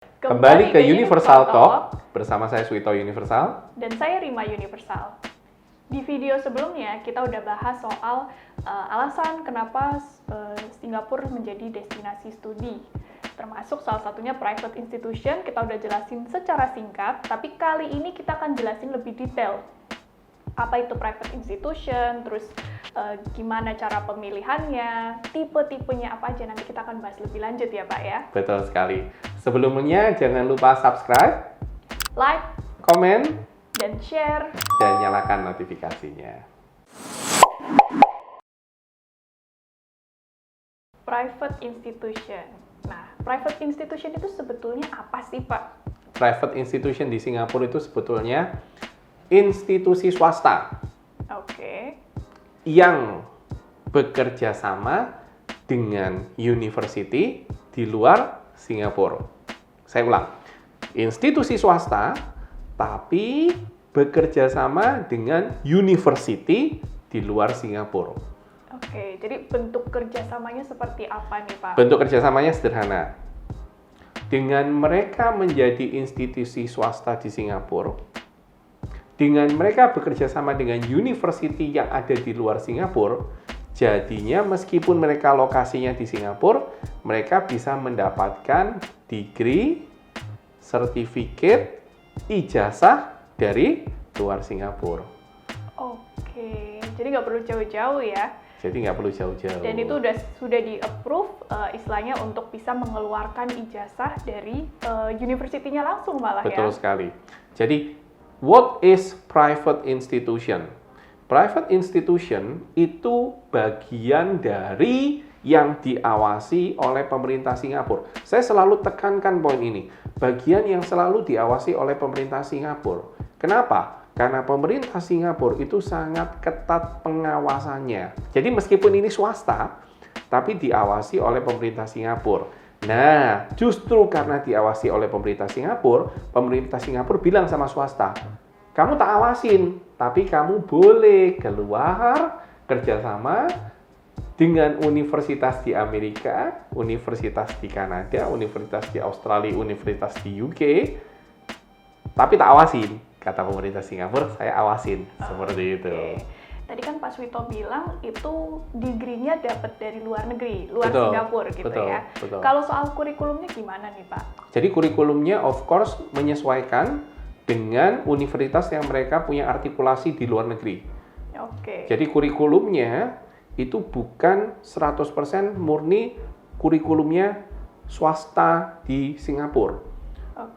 Kembali ke Universal Talk bersama saya Suito Universal dan saya Rima Universal. Di video sebelumnya kita udah bahas soal alasan kenapa Singapura menjadi destinasi studi. Termasuk salah satunya private institution, kita udah jelasin secara singkat, tapi kali ini kita akan jelasin lebih detail. Apa itu private institution, terus gimana cara pemilihannya, tipe-tipenya apa aja, nanti kita akan bahas lebih lanjut ya Pak ya. Betul sekali. Sebelumnya jangan lupa subscribe, like, komen, dan share, dan nyalakan notifikasinya. Private institution. Nah, private institution itu sebetulnya apa sih Pak? Private institution di Singapura itu sebetulnya institusi swasta yang bekerja sama dengan university di luar Singapura. Saya ulang, institusi swasta tapi bekerja sama dengan university di luar Singapura. Oke, jadi bentuk kerjasamanya seperti apa nih Pak? Bentuk kerjasamanya sederhana. Dengan mereka menjadi institusi swasta di Singapura, dengan mereka bekerja sama dengan university yang ada di luar Singapura, jadinya meskipun mereka lokasinya di Singapura, mereka bisa mendapatkan degree, sertifikat, ijazah dari luar Singapura. Oke, jadi nggak perlu jauh-jauh ya? Jadi nggak perlu jauh-jauh. Dan itu sudah di-approve istilahnya untuk bisa mengeluarkan ijazah dari university-nya langsung malah ya? Betul sekali. Jadi, what is private institution? Private institution itu bagian dari yang diawasi oleh pemerintah Singapura. Saya selalu tekankan poin ini. Bagian yang selalu diawasi oleh pemerintah Singapura. Kenapa? Karena pemerintah Singapura itu sangat ketat pengawasannya. Jadi meskipun ini swasta, tapi diawasi oleh pemerintah Singapura. Nah, justru karena diawasi oleh pemerintah Singapura bilang sama swasta, kamu tak awasin, tapi kamu boleh keluar kerjasama dengan universitas di Amerika, universitas di Kanada, universitas di Australia, universitas di UK, tapi tak awasin. Kata pemerintah Singapura, saya awasin. Seperti itu. Tadi kan Pak Suito bilang itu degree-nya dapat dari luar negeri, betul, Singapura gitu betul, ya. Betul. Kalau soal kurikulumnya gimana nih Pak? Jadi kurikulumnya of course menyesuaikan dengan universitas yang mereka punya artikulasi di luar negeri. Oke. Jadi kurikulumnya itu bukan 100% murni kurikulumnya swasta di Singapura.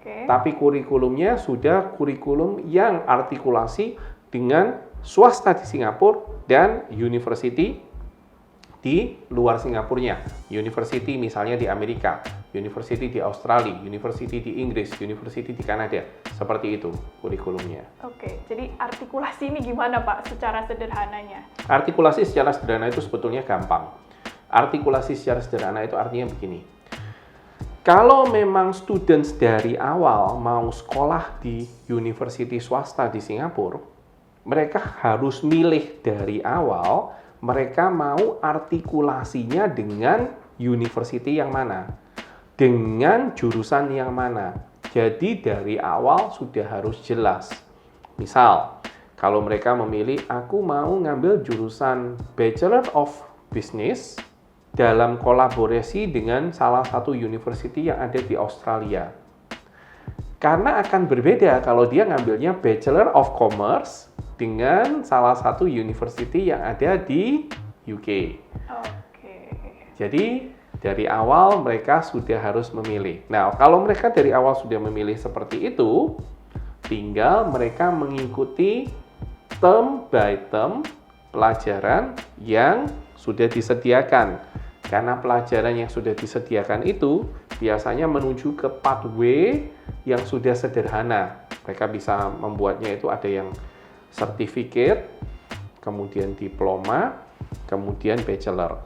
Tapi kurikulumnya sudah kurikulum yang artikulasi dengan swasta di Singapura dan university di luar Singapurnya. University misalnya di Amerika, university di Australia, university di Inggris, university di Kanada. Seperti itu kurikulumnya. Oke, jadi artikulasi ini gimana Pak secara sederhananya? Artikulasi secara sederhana itu sebetulnya gampang. Artikulasi secara sederhana itu artinya begini. Kalau memang students dari awal mau sekolah di university swasta di Singapura, mereka harus milih dari awal mereka mau artikulasinya dengan university yang mana, dengan jurusan yang mana. Jadi dari awal sudah harus jelas. Misal, kalau mereka memilih aku mau ngambil jurusan Bachelor of Business dalam kolaborasi dengan salah satu university yang ada di Australia. Karena akan berbeda kalau dia ngambilnya Bachelor of Commerce dengan salah satu university yang ada di UK. Jadi dari awal mereka sudah harus memilih. Nah, kalau mereka dari awal sudah memilih seperti itu, tinggal mereka mengikuti term by term pelajaran yang sudah disediakan. Karena pelajaran yang sudah disediakan itu biasanya menuju ke pathway yang sudah sederhana. Mereka bisa membuatnya itu ada yang sertifikat, kemudian diploma, kemudian bachelor.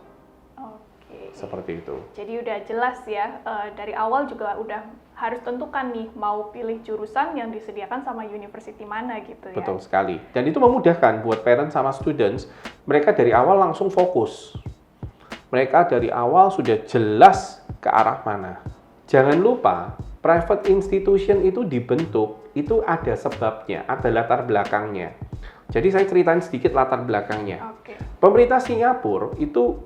Seperti itu. Jadi udah jelas ya, dari awal juga udah harus tentukan nih mau pilih jurusan yang disediakan sama university mana gitu ya. Betul sekali. Dan itu memudahkan buat parents sama students, mereka dari awal langsung fokus. Mereka dari awal sudah jelas ke arah mana. Jangan lupa, Private institution itu dibentuk, itu ada sebabnya, ada latar belakangnya. Jadi saya ceritain sedikit latar belakangnya. Oke. Pemerintah Singapura itu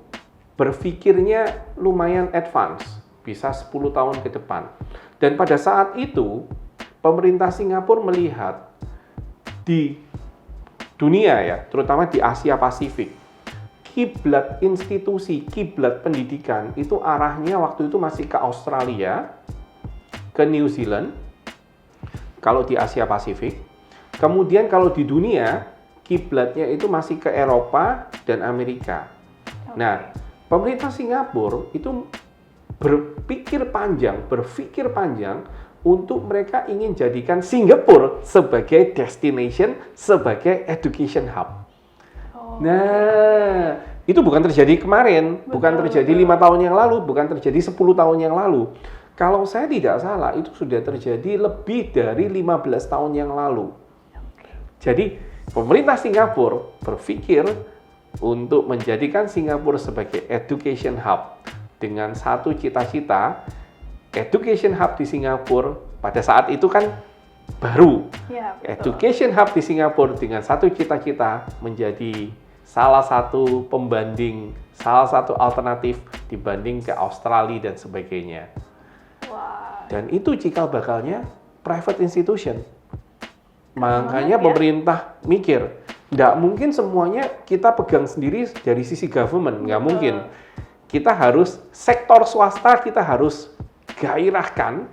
berpikirnya lumayan advance, bisa 10 tahun ke depan. Dan pada saat itu, pemerintah Singapura melihat di dunia ya, terutama di Asia Pasifik, kiblat institusi, kiblat pendidikan itu arahnya waktu itu masih ke Australia, ke New Zealand, kalau di Asia Pasifik. Kemudian kalau di dunia, kiblatnya itu masih ke Eropa dan Amerika. Nah, pemerintah Singapura itu berpikir panjang untuk mereka ingin jadikan Singapura sebagai destination, sebagai education hub. Nah, itu bukan terjadi kemarin, bukan terjadi 5 tahun yang lalu, bukan terjadi 10 tahun yang lalu. Kalau saya tidak salah, itu sudah terjadi lebih dari 15 tahun yang lalu. Jadi, pemerintah Singapura berpikir untuk menjadikan Singapura sebagai education hub dengan satu cita-cita. Education hub di Singapura pada saat itu kan baru. Ya, betul. Education hub di Singapura dengan satu cita-cita menjadi salah satu pembanding, salah satu alternatif dibanding ke Australia dan sebagainya. Wah. Dan itu cikal bakalnya private institution. Makanya ya. pemerintah mikir, nggak mungkin semuanya kita pegang sendiri dari sisi government, nggak mungkin. Kita harus, sektor swasta kita harus gairahkan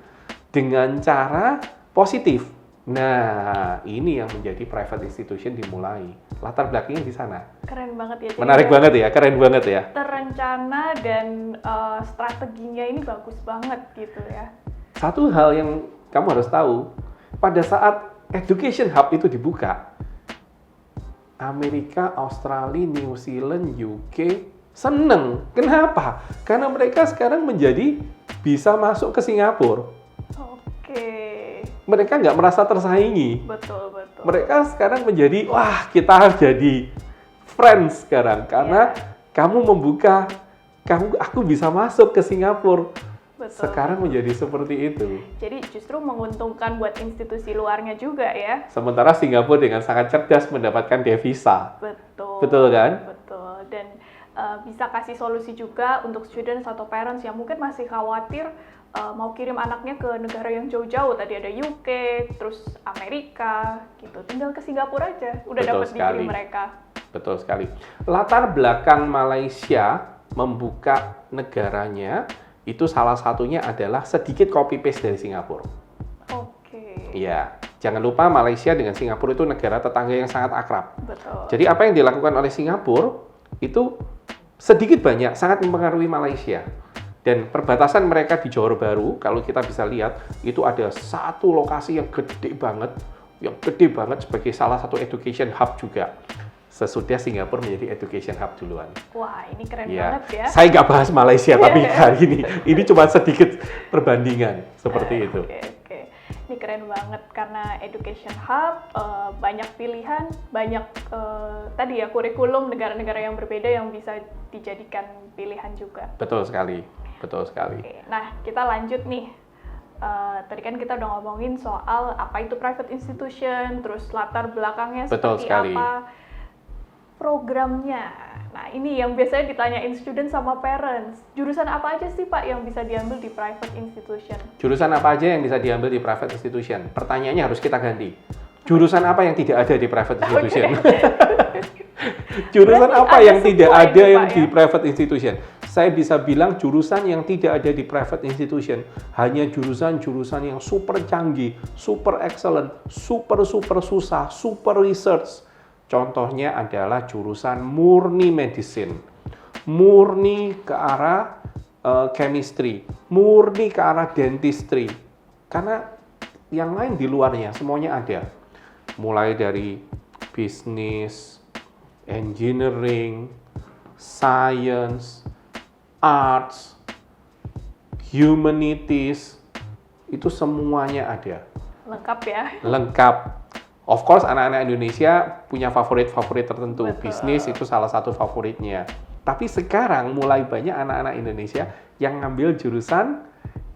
dengan cara positif. Nah, ini yang menjadi private institution dimulai. Latar belakangnya di sana. Keren banget ya. Jadi Menarik banget ya, keren banget ya. Terencana dan strateginya ini bagus banget gitu ya. Satu hal yang kamu harus tahu, pada saat education hub itu dibuka, Amerika, Australia, New Zealand, UK seneng. Kenapa? Karena mereka sekarang menjadi bisa masuk ke Singapura. Oke. Mereka nggak merasa tersaingi. Betul. Mereka sekarang menjadi, wah kita jadi friends sekarang. Karena kamu membuka, aku bisa masuk ke Singapura. Betul. Sekarang menjadi seperti itu. Jadi justru menguntungkan buat institusi luarnya juga ya. Sementara Singapura dengan sangat cerdas mendapatkan devisa. Betul. Betul kan? Betul. Dan bisa kasih solusi juga untuk students atau parents yang mungkin masih khawatir mau kirim anaknya ke negara yang jauh-jauh. Tadi ada UK, terus Amerika, gitu. Tinggal ke Singapura aja, udah dapat degree mereka. Betul sekali. Latar belakang Malaysia membuka negaranya itu salah satunya adalah sedikit copy paste dari Singapura. Oke. Iya, jangan lupa Malaysia dengan Singapura itu negara tetangga yang sangat akrab. Betul. Jadi apa yang dilakukan oleh Singapura itu sedikit banyak sangat mempengaruhi Malaysia. Dan perbatasan mereka di Johor Bahru, kalau kita bisa lihat, itu ada satu lokasi yang gede banget sebagai salah satu education hub juga. Sesudah Singapura menjadi education hub duluan. Wah, ini keren banget ya. Saya nggak bahas Malaysia, tapi kali ini cuma sedikit perbandingan seperti itu. Oke. Ini keren banget karena education hub, banyak pilihan, banyak tadi ya kurikulum negara-negara yang berbeda yang bisa dijadikan pilihan juga. Betul sekali. Oke. Nah, kita lanjut nih. Tadi kan kita udah ngomongin soal apa itu private institution, terus latar belakangnya seperti apa. Programnya. Nah, ini yang biasanya ditanyain student sama parents. Jurusan apa aja sih, Pak, yang bisa diambil di private institution? Jurusan apa aja yang bisa diambil di private institution? Pertanyaannya harus kita ganti. Jurusan apa yang tidak ada di private institution? Jurusan apa yang tidak ada yang di private institution? Saya bisa bilang jurusan yang tidak ada di private institution hanya jurusan-jurusan yang super canggih, super excellent, super susah, super research. Contohnya adalah jurusan murni medicine, murni ke arah chemistry, murni ke arah dentistry. Karena yang lain di luarnya semuanya ada. Mulai dari bisnis, engineering, science, arts, humanities, itu semuanya ada. Lengkap ya? Lengkap. Of course, anak-anak Indonesia punya favorit-favorit tertentu. Betul. Bisnis itu salah satu favoritnya. Tapi sekarang mulai banyak anak-anak Indonesia yang ngambil jurusan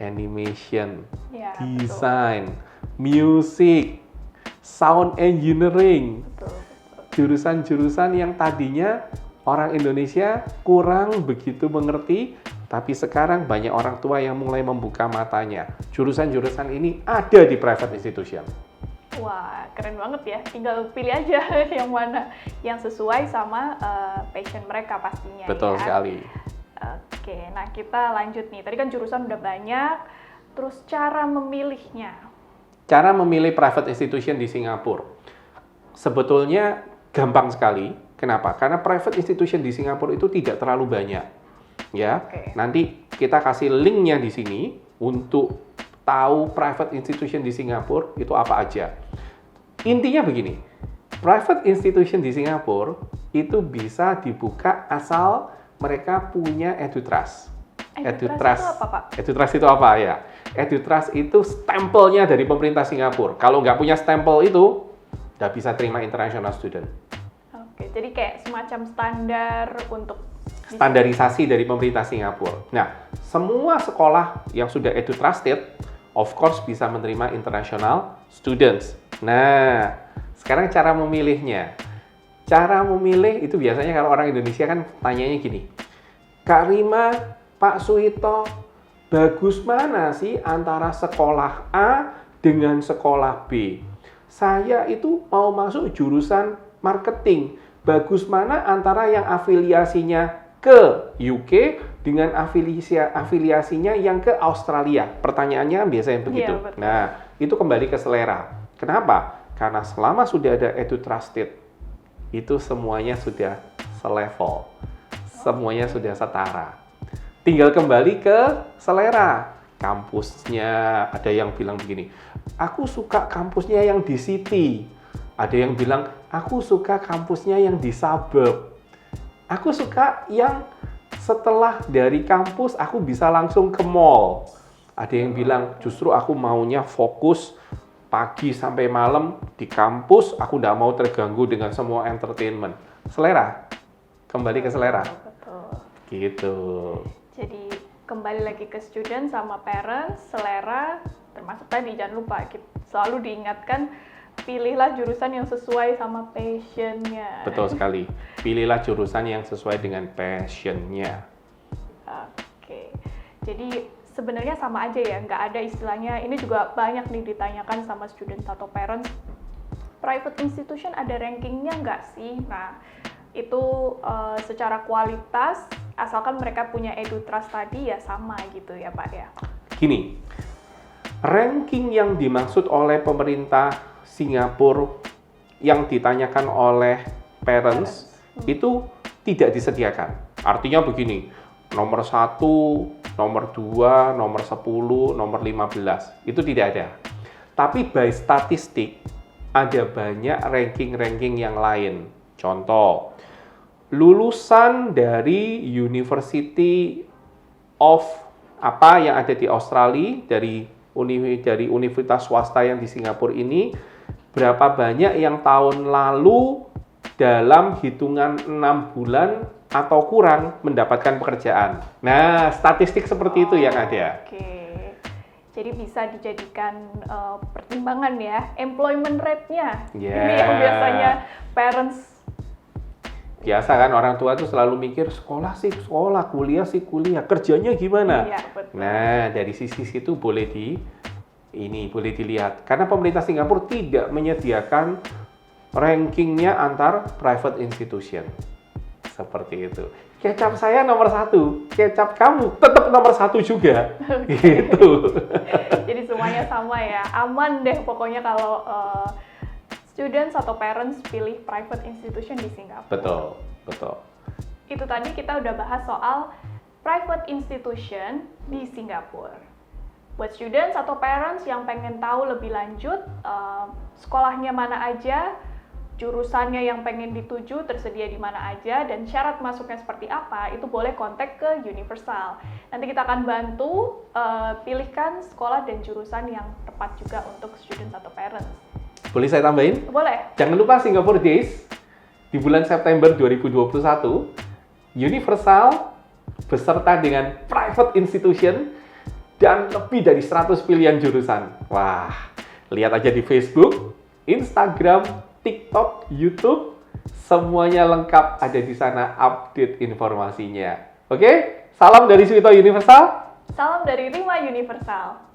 animation, Ya, design, music, sound engineering. betul. Jurusan-jurusan yang tadinya orang Indonesia kurang begitu mengerti, tapi sekarang banyak orang tua yang mulai membuka matanya. Jurusan-jurusan ini ada di private institution. Wah, keren banget ya. Tinggal pilih aja yang mana yang sesuai sama passion mereka pastinya. Betul ya. sekali. Oke, nah kita lanjut nih. Tadi kan jurusan udah banyak, terus cara memilihnya. Cara memilih private institution di Singapura sebetulnya gampang sekali. Kenapa? Karena private institution di Singapura itu tidak terlalu banyak. Ya, Oke. nanti kita kasih linknya di sini untuk tahu private institution di Singapura itu apa aja. Intinya begini, private institution di Singapura itu bisa dibuka asal mereka punya EduTrust. EduTrust itu apa, Pak? EduTrust itu apa ya? EduTrust itu stempelnya dari pemerintah Singapura. Kalau nggak punya stempel itu, nggak bisa terima international student. Oke, jadi kayak semacam standar untuk Standarisasi dari pemerintah Singapura. Nah, semua sekolah yang sudah EduTrusted, of course bisa menerima international students. Nah, sekarang cara memilihnya. Cara memilih itu biasanya kalau orang Indonesia kan tanyanya gini, Kak Rima, Pak Suito, bagus mana sih antara sekolah A dengan sekolah B? Saya itu mau masuk jurusan marketing. Bagus mana antara yang afiliasinya ke UK dengan afiliasinya yang ke Australia? Pertanyaannya biasanya begitu. Iya, betul. Nah, itu kembali ke selera. Kenapa? Karena selama sudah ada EduTrusted, itu semuanya sudah selevel. Semuanya sudah setara. Tinggal kembali ke selera. Kampusnya, ada yang bilang begini, aku suka kampusnya yang di city. Ada yang bilang, aku suka kampusnya yang di suburb. Aku suka yang setelah dari kampus aku bisa langsung ke mall. Ada yang bilang, justru aku maunya fokus pagi sampai malam di kampus, aku nggak mau terganggu dengan semua entertainment. Selera. Kembali ke selera. Betul. Gitu. Jadi kembali lagi ke student sama parents, selera, termasuk tadi jangan lupa selalu diingatkan pilihlah jurusan yang sesuai sama passion-nya. Betul sekali. Pilihlah jurusan yang sesuai dengan passion-nya. Oke. Jadi sebenarnya sama aja ya, nggak ada istilahnya. Ini juga banyak nih ditanyakan sama student atau parents. Private institution ada rankingnya nggak sih? Nah, itu secara kualitas, asalkan mereka punya EduTrust tadi ya sama gitu ya Pak ya. Gini, ranking yang dimaksud oleh pemerintah Singapura yang ditanyakan oleh parents itu tidak disediakan. Artinya begini, nomor 1, nomor 2, nomor 10, nomor 15, itu tidak ada. Tapi by statistik, ada banyak ranking-ranking yang lain. Contoh, lulusan dari University of apa yang ada di Australia, dari universitas swasta yang di Singapura ini, berapa banyak yang tahun lalu dalam hitungan 6 bulan atau kurang mendapatkan pekerjaan. Nah, statistik seperti itu yang ada. Oke. Jadi bisa dijadikan pertimbangan ya, employment rate-nya. Yeah. Ini yang biasanya parents. Biasa kan orang tua tuh selalu mikir sekolah sih sekolah, kuliah sih kuliah, kerjanya gimana? Iya, betul. Nah, dari sisi situ boleh dilihat. Karena pemerintah Singapura tidak menyediakan rankingnya antar private institution. Seperti itu. Kecap saya nomor 1, kecap kamu tetap nomor 1 juga. Gitu. Jadi semuanya sama ya, aman deh pokoknya kalau students atau parents pilih private institution di Singapura. Betul. Itu tadi kita udah bahas soal private institution di Singapura. Buat students atau parents yang pengen tahu lebih lanjut, sekolahnya mana aja, jurusannya yang pengen dituju tersedia di mana aja, dan syarat masuknya seperti apa, itu boleh kontak ke Universal. Nanti kita akan bantu pilihkan sekolah dan jurusan yang tepat juga untuk students atau parents. Boleh saya tambahin? Boleh. Jangan lupa Singapore Days di bulan September 2021, Universal beserta dengan private institution dan lebih dari 100 pilihan jurusan. Wah, lihat aja di Facebook, Instagram, TikTok, YouTube, semuanya lengkap ada di sana update informasinya. Oke, salam dari Suwito Universal. Salam dari Rima Universal.